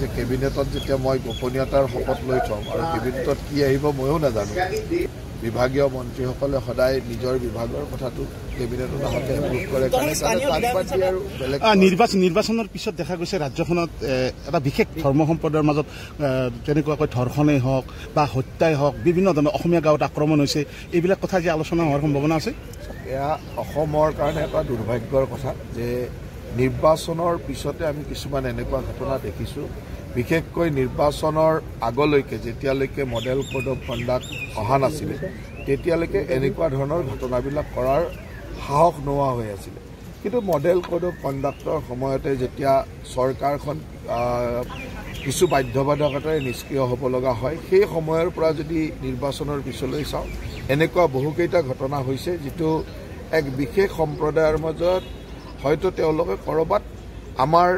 যে কেবিনেটত যেতিয়া মই গোপনীয়তাৰ শপত লৈ থম আৰু কেবিনেটত কি আহিব ময়ো নাজানো। বিভাগীয় মন্ত্ৰীসকলে সদায় নিজৰ বিভাগৰ কথাটো কেবিনেটত আহোঁতে এপ্ৰুভ কৰে নিৰ্বাচনৰ পিছত দেখা গৈছে ৰাজ্যখনত এটা বিশেষ ধৰ্ম সম্প্ৰদায়ৰ মাজত তেনেকুৱাকৈ ধৰ্ষণেই হওক বা হত্যাই হওক বিভিন্ন ধৰণৰ অসমীয়া গাঁৱত আক্ৰমণ হৈছে এইবিলাক কথা যে আলোচনা হোৱাৰ সম্ভাৱনা আছে। এয়া অসমৰ কাৰণে এটা দুৰ্ভাগ্যৰ কথা যে নিৰ্বাচনৰ পিছতে আমি কিছুমান এনেকুৱা ঘটনা দেখিছোঁ। বিশেষকৈ নিৰ্বাচনৰ আগলৈকে যেতিয়ালৈকে মডেল কোড অফ কণ্ডাক্ট অহা নাছিলে তেতিয়ালৈকে এনেকুৱা ধৰণৰ ঘটনাবিলাক কৰাৰ সাহস নোহোৱা হৈ আছিলে। কিন্তু মডেল কোড অফ কণ্ডাক্টৰ সময়তে যেতিয়া চৰকাৰখন কিছু বাধ্যবাধকতাৰে নিষ্ক্ৰিয় হ'ব লগা হয়, সেই সময়ৰ পৰা যদি নিৰ্বাচনৰ পিছলৈ চাওঁ এনেকুৱা বহুকেইটা ঘটনা হৈছে যিটো এক বিশেষ সম্প্ৰদায়ৰ মাজত হয়তো তেওঁলোকে ক'ৰবাত আমাৰ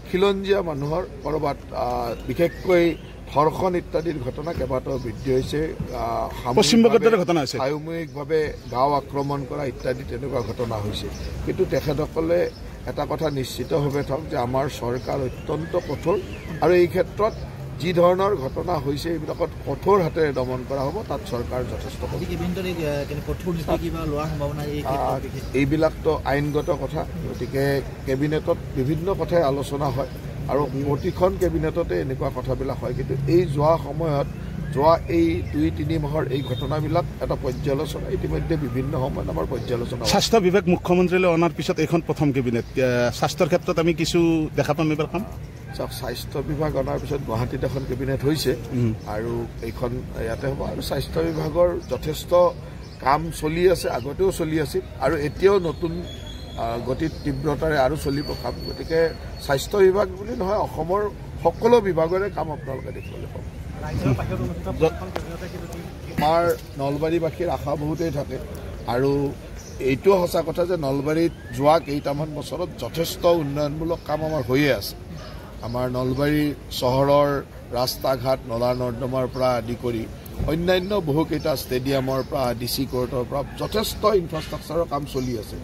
খিলঞ্জীয়া মানুহৰ ক'ৰবাত বিশেষকৈ ধৰ্ষণ ইত্যাদিৰ ঘটনা কেইবাটাও বৃদ্ধি হৈছে। সামূহিকভাৱে গাঁও আক্ৰমণ কৰা ইত্যাদি তেনেকুৱা ঘটনা হৈছে। কিন্তু তেখেতসকলে এটা কথা নিশ্চিতভাৱে থওক যে আমাৰ চৰকাৰ অত্যন্ত কঠোৰ আৰু এই ক্ষেত্ৰত যি ধৰণৰ ঘটনা হৈছে এইবিলাকত কঠোৰ হাতেৰে দমন কৰা হ'ব। তাত চৰকাৰ যথেষ্ট এইবিলাকতো আইনগত কথা। গতিকে কেবিনেটত বিভিন্ন কথাই আলোচনা হয় আৰু প্ৰতিখন কেবিনেটতে এনেকুৱা কথাবিলাক হয়। কিন্তু এই যোৱা সময়ত এই 2-3 মাহৰ এই ঘটনাবিলাক এটা পৰ্যালোচনা ইতিমধ্যে বিভিন্ন সময়ত আমাৰ পৰ্যালোচনা। স্বাস্থ্য বিভাগ মুখ্যমন্ত্ৰীলৈ অনাৰ পিছত এইখন প্ৰথম কেবিনেট স্বাস্থ্যৰ ক্ষেত্ৰত আমি কিছু দেখা পাম এইবাৰ কাম। স্বাস্থ্য বিভাগ অনাৰ পিছত গুৱাহাটীত এখন কেবিনেট হৈছে আৰু এইখন ইয়াতে হ'ব। আৰু স্বাস্থ্য বিভাগৰ যথেষ্ট কাম চলি আছে, আগতেও চলি আছিল আৰু এতিয়াও নতুন গতিত তীব্ৰতাৰে আৰু চলিব কাম। গতিকে স্বাস্থ্য বিভাগ বুলি নহয় অসমৰ সকলো বিভাগৰে কাম আপোনালোকে দেখিবলৈ পাব। আমাৰ নলবাৰীবাসীৰ আশা বহুতেই থাকে আৰু এইটো সঁচা কথা যে নলবাৰীত যোৱা কেইটামান বছৰত যথেষ্ট উন্নয়নমূলক কাম আমাৰ হৈয়ে আছে। আমাৰ নলবাৰী চহৰৰ ৰাস্তা ঘাট নলা নৰ্দমাৰ পৰা আদি কৰি অন্যান্য বহুকেইটা ষ্টেডিয়ামৰ পৰা DC কোৰ্টৰ পৰা যথেষ্ট ইনফ্ৰাষ্ট্ৰাকচাৰৰ কাম চলি আছে।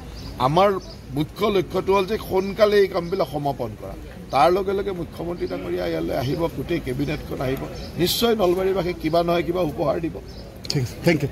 আমাৰ মুখ্য লক্ষ্যটো হ'ল যে সোনকালে এই কামবিলাক সমাপন কৰা। তাৰ লগে লগে মুখ্যমন্ত্ৰী ডাঙৰীয়া ইয়ালৈ আহিব, গোটেই কেবিনেটখন আহিব, নিশ্চয় নলবাৰীবাসীক কিবা নহয় কিবা উপহাৰ দিব। ঠিক আছে, থেংক ইউ।